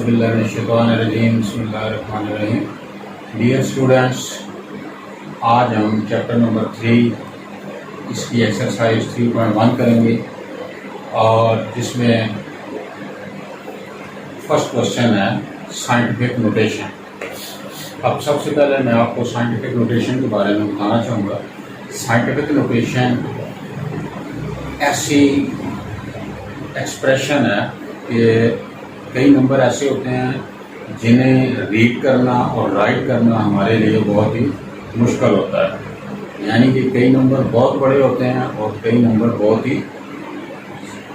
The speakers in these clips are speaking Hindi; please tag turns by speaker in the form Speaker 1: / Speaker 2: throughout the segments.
Speaker 1: औज़ुबिल्लाहिमिनश्शैतानिर्रजीम बिस्मिल्लाहिर्रहमानिर्रहीम। डियर स्टूडेंट्स, आज हम चैप्टर नंबर 3 इसकी एक्सरसाइज 3.1 करेंगे और जिसमें फर्स्ट क्वेश्चन है साइंटिफिक नोटेशन। अब सबसे पहले मैं आपको साइंटिफिक नोटेशन के बारे में बताना चाहूँगा। साइंटिफिक नोटेशन ऐसी एक्सप्रेशन है कि कई नंबर ऐसे होते हैं जिन्हें रीड करना और राइट करना हमारे लिए बहुत ही मुश्किल होता है। यानी कि कई नंबर बहुत बड़े होते हैं और कई नंबर बहुत ही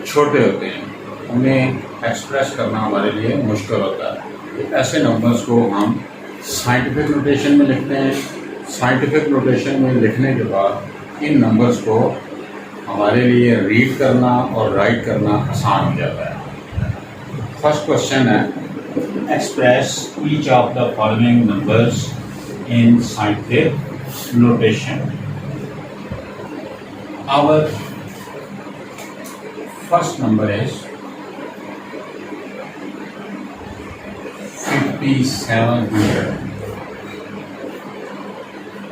Speaker 1: छोटे होते हैं, उन्हें एक्सप्रेस करना हमारे लिए मुश्किल होता है। तो ऐसे नंबर्स को हम साइंटिफिक नोटेशन में लिखते हैं। साइंटिफिक नोटेशन में लिखने के बाद इन नंबर्स को हमारे लिए रीड करना और राइट करना आसान हो जाता है। फर्स्ट क्वेश्चन है, express each of the following numbers in scientific notation. Our first number is 5700।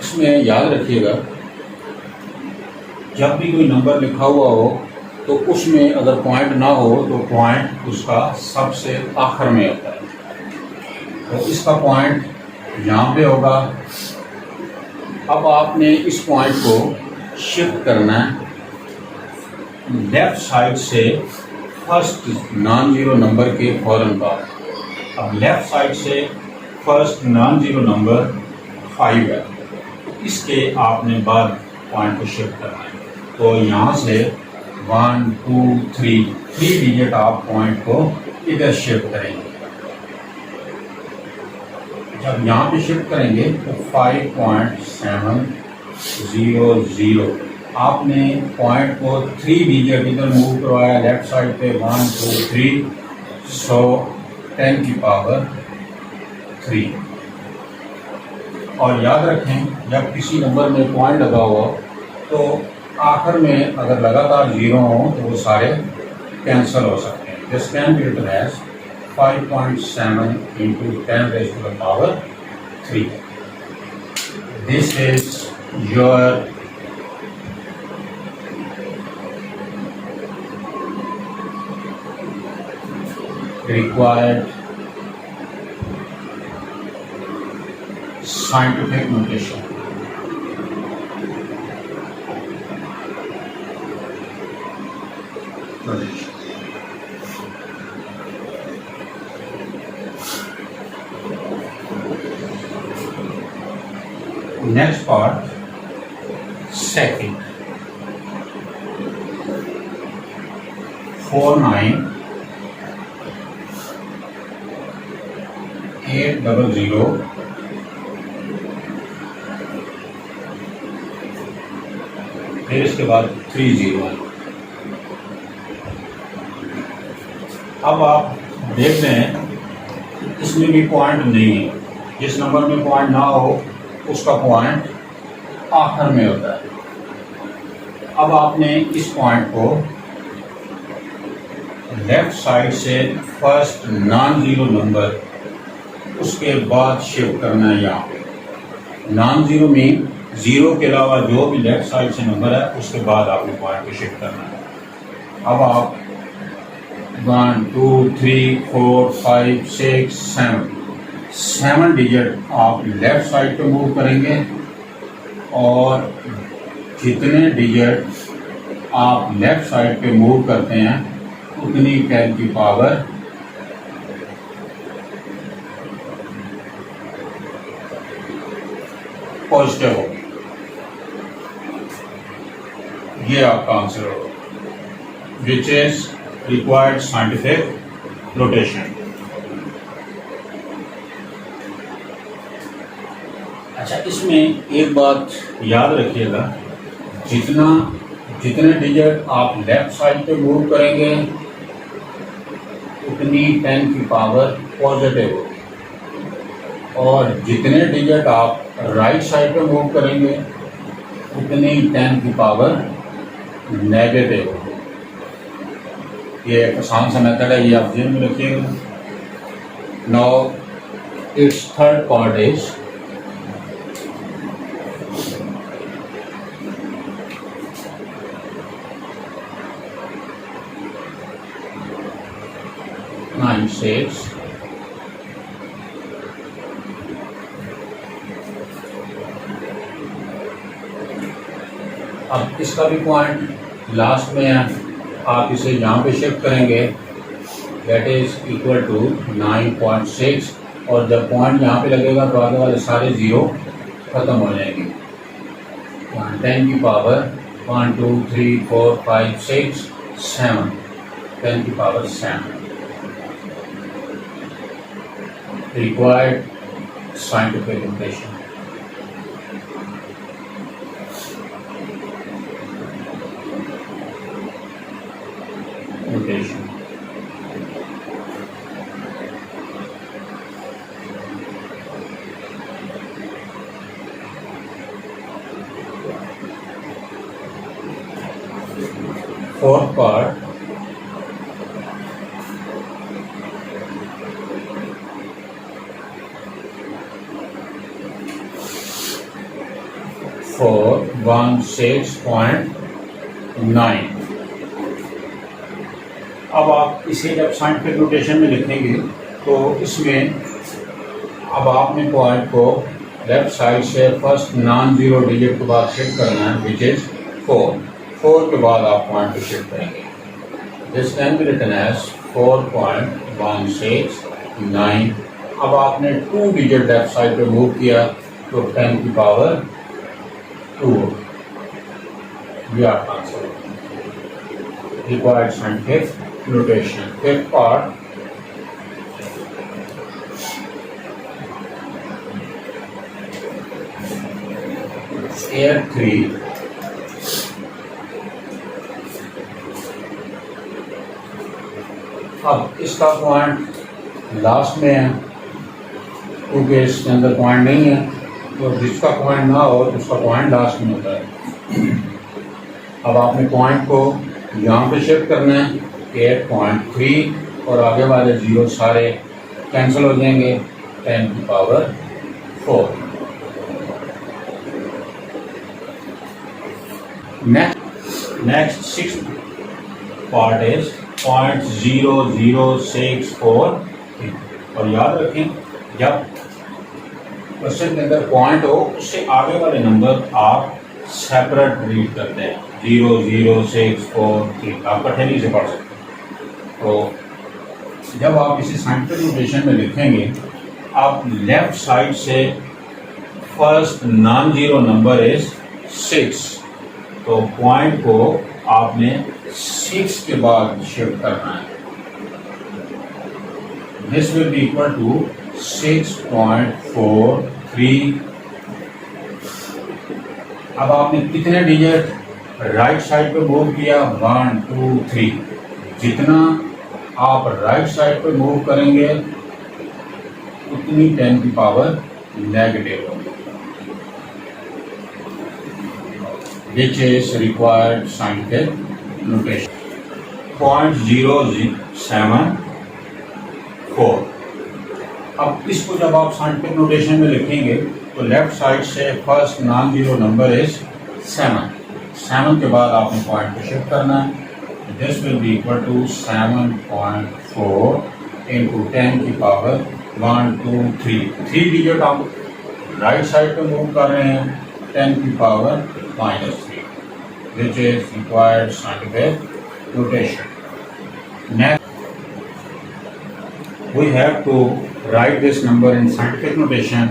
Speaker 1: इसमें याद रखिएगा, जब भी कोई नंबर लिखा हुआ हो तो उसमें अगर पॉइंट ना हो तो पॉइंट उसका सबसे आखिर में होता है। तो इसका पॉइंट यहाँ पे होगा। अब आपने इस पॉइंट को शिफ्ट करना है लेफ्ट साइड से फर्स्ट नॉन जीरो नंबर के फौरन बाद। अब लेफ्ट साइड से फर्स्ट नॉन जीरो नंबर 5 है, इसके आपने बाद पॉइंट को शिफ्ट करना है। तो यहाँ से 1 2 3 डिजिट आप पॉइंट को इधर शिफ्ट करेंगे। जब यहाँ पे शिफ्ट करेंगे तो 5.700 आपने पॉइंट को 3 डिजिट इधर मूव करवाया लेफ्ट साइड पे। 1 2 3 सो 10 की पावर 3। और याद रखें, जब किसी नंबर में पॉइंट लगा हुआ तो आखिर में अगर लगातार जीरो हो तो वो सारे कैंसिल हो सकते हैं। This can be written as 5.7 into 10 raised to the power 3. This is your required scientific notation. Next part, second. 49800 फिर इसके बाद 30। अब आप देख रहे हैं इसमें भी पॉइंट नहीं है। जिस नंबर में पॉइंट ना हो उसका पॉइंट आखिर में होता है। अब आपने इस पॉइंट को लेफ्ट साइड से फर्स्ट नॉन जीरो नंबर उसके बाद शिफ्ट करना है। यहाँ पे नॉन जीरो में जीरो के अलावा जो भी लेफ्ट साइड से नंबर है उसके बाद आपने पॉइंट को शिफ्ट करना है। अब आप 1 2 3 4 5 6 7 डिजिट आप लेफ्ट साइड पे मूव करेंगे और जितने डिजिट आप लेफ्ट साइड पे मूव करते हैं उतनी 10 की पावर पॉजिटिव होगी। ये आपका आंसर होगा, which is required scientific notation. अच्छा, इसमें एक बात याद रखिएगा, जितने डिजिट आप लेफ्ट साइड पे मूव करेंगे उतनी 10 की पावर पॉजिटिव होगी और जितने डिजिट आप राइट साइड पे मूव करेंगे उतनी 10 की पावर नेगेटिव होगी। ये एक आसान सा मेथड है, ये आप जेब में रखिएगा। Now its third part is nine six अब इसका भी पॉइंट लास्ट में है, आप इसे यहाँ पे शिफ्ट करेंगे, दैट इज इक्वल टू 9.6 और जब पॉइंट यहाँ पे लगेगा तो आगे वाले सारे ज़ीरो ख़त्म हो जाएंगे। 10 की पावर 1 2 3 4 5 6 7 10 की power 7 required scientific notation. Fourth part, for 16.9। अब आप इसे जब साइंटिफिक नोटेशन में लिखेंगे तो इसमें अब आपने पॉइंट को लेफ्ट साइड से फर्स्ट नॉन जीरो डिजिट के बाद शिफ्ट करना है, विच इज 4 के बाद आप पॉइंट को शिफ्ट करेंगे। This can be written as 4.169। अब आपने 2 डिजिट लेफ्ट साइड पे मूव किया तो 10 की पावर 2 ये आपका आंसर है। Required scientific notation. Fifth part, air 3 अब इसका पॉइंट लास्ट में है क्योंकि इसके अंदर पॉइंट नहीं है, तो जिसका पॉइंट ना हो तो उसका पॉइंट लास्ट में होता है। अब आपने पॉइंट को यहाँ पे शिफ्ट करना है 8.3 और आगे वाले ज़ीरो सारे कैंसिल हो जाएंगे, 10 की power 4। Next six part is 0.0064 और याद रखें जब क्वेश्चन के अंदर पॉइंट हो उससे आगे वाले नंबर आप सेपरेट रीड करते हैं, 0.0643 आप कठिनाई से पढ़ सकते हैं। तो जब आप इसे साइंटिफिक नोटेशन में लिखेंगे, आप लेफ्ट साइड से first non zero number is 6, तो पॉइंट को आपने 6 के बाद शिफ्ट करना है। This will be equal to 6.43। अब आपने कितने डिजिट राइट साइड पे मूव किया, 1 2 3। जितना आप राइट साइड पे मूव करेंगे उतनी 10 की पावर नेगेटिव होगी, which is required scientific notation. 0.074। अब इसको जब आप साइंटिफिक नोटेशन में लिखेंगे तो लेफ्ट साइड से first non zero number is 7 के बाद आपने पॉइंट को शिफ्ट करना है। This will be equal to 7.4 into 10 की पावर 1 2 3 डिजिट आप राइट साइड पे मूव कर रहे हैं, 10 की power -3, which is required scientific notation. Next, we have to write this number in scientific notation.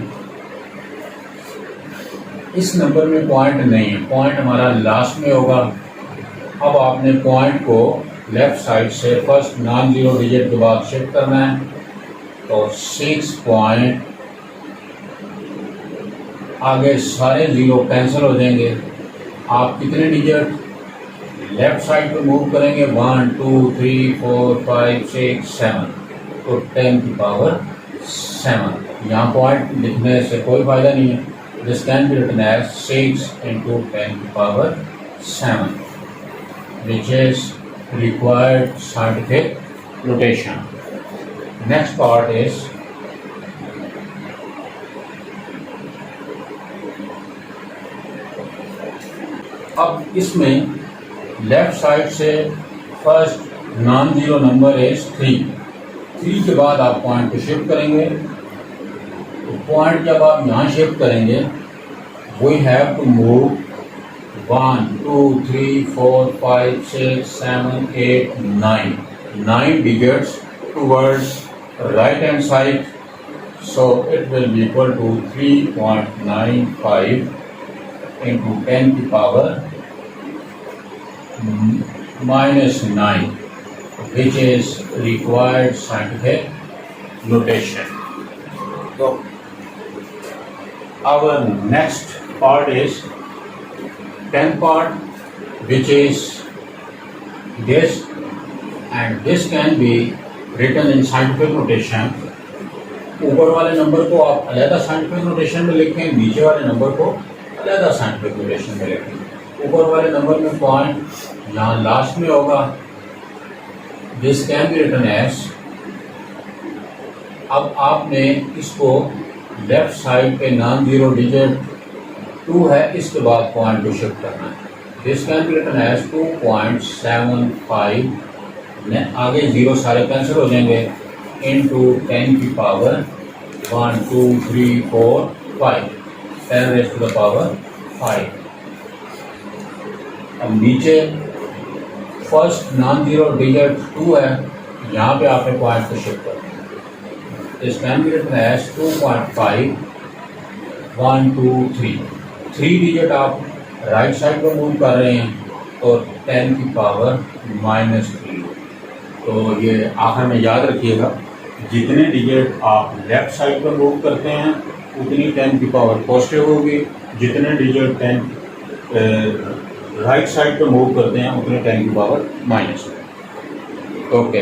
Speaker 1: इस नंबर में पॉइंट नहीं है, पॉइंट हमारा लास्ट में होगा। अब आपने पॉइंट को लेफ्ट साइड से फर्स्ट नॉन जीरो डिजिट के बाद शिफ्ट करना है, तो 6 पॉइंट आगे सारे जीरो कैंसिल हो जाएंगे। आप कितने डिजिट लेफ्ट साइड पे मूव करेंगे, 1 2 3 4 5 6 7, तो 10 की पावर 7। यहाँ पॉइंट लिखने से कोई फायदा नहीं है। This can be written as 6 into 10 की power 7, which is required scientific notation. Next part is अब इसमें लेफ्ट साइड से first non zero number is 3 के बाद आप पॉइंट को शिफ्ट करेंगे। तो पॉइंट जब आप यहाँ शिफ्ट करेंगे, we have to move 1 2 3 4 5 6 7 8 9 digits towards right hand side, so it will be equal to 3.95 into 10 की power -9, which is required scientific notation. So our next part is 10th part, which is this, and this can be written in scientific notation. ऊपर वाले नंबर को आप अलग साइंटिफिक नोटेशन में लिखें, नीचे वाले नंबर को अलग साइंटिफिक नोटेशन में लिखें। ऊपर वाले नंबर में पॉइंट यहाँ लास्ट में होगा। This can be written as, अब आपने इसको लेफ्ट साइड पे नॉन जीरो डिजिट 2 है, इसके बाद पॉइंट को शिफ्ट करना है। This can be written as 2.75, आगे जीरो सारे कैंसिल हो जाएंगे, into 10 की power 1 2 3 4 5, 10 raised to the power 5। अब नीचे फर्स्ट नॉन जीरो डिजिट 2 है, यहाँ पे आपने पॉइंट को शिफ्ट करना है। This can be written as 2.5 1 2 3 digit आप राइट साइड पर मूव कर रहे हैं, तो 10 की पावर -3। तो ये आखिर में याद रखिएगा, जितने डिजिट आप लेफ्ट साइड पर मूव करते हैं उतनी 10 की पावर पॉजिटिव होगी, जितने डिजिट 10 राइट साइड पर मूव करते हैं उतने 10 की पावर माइनस। ओके।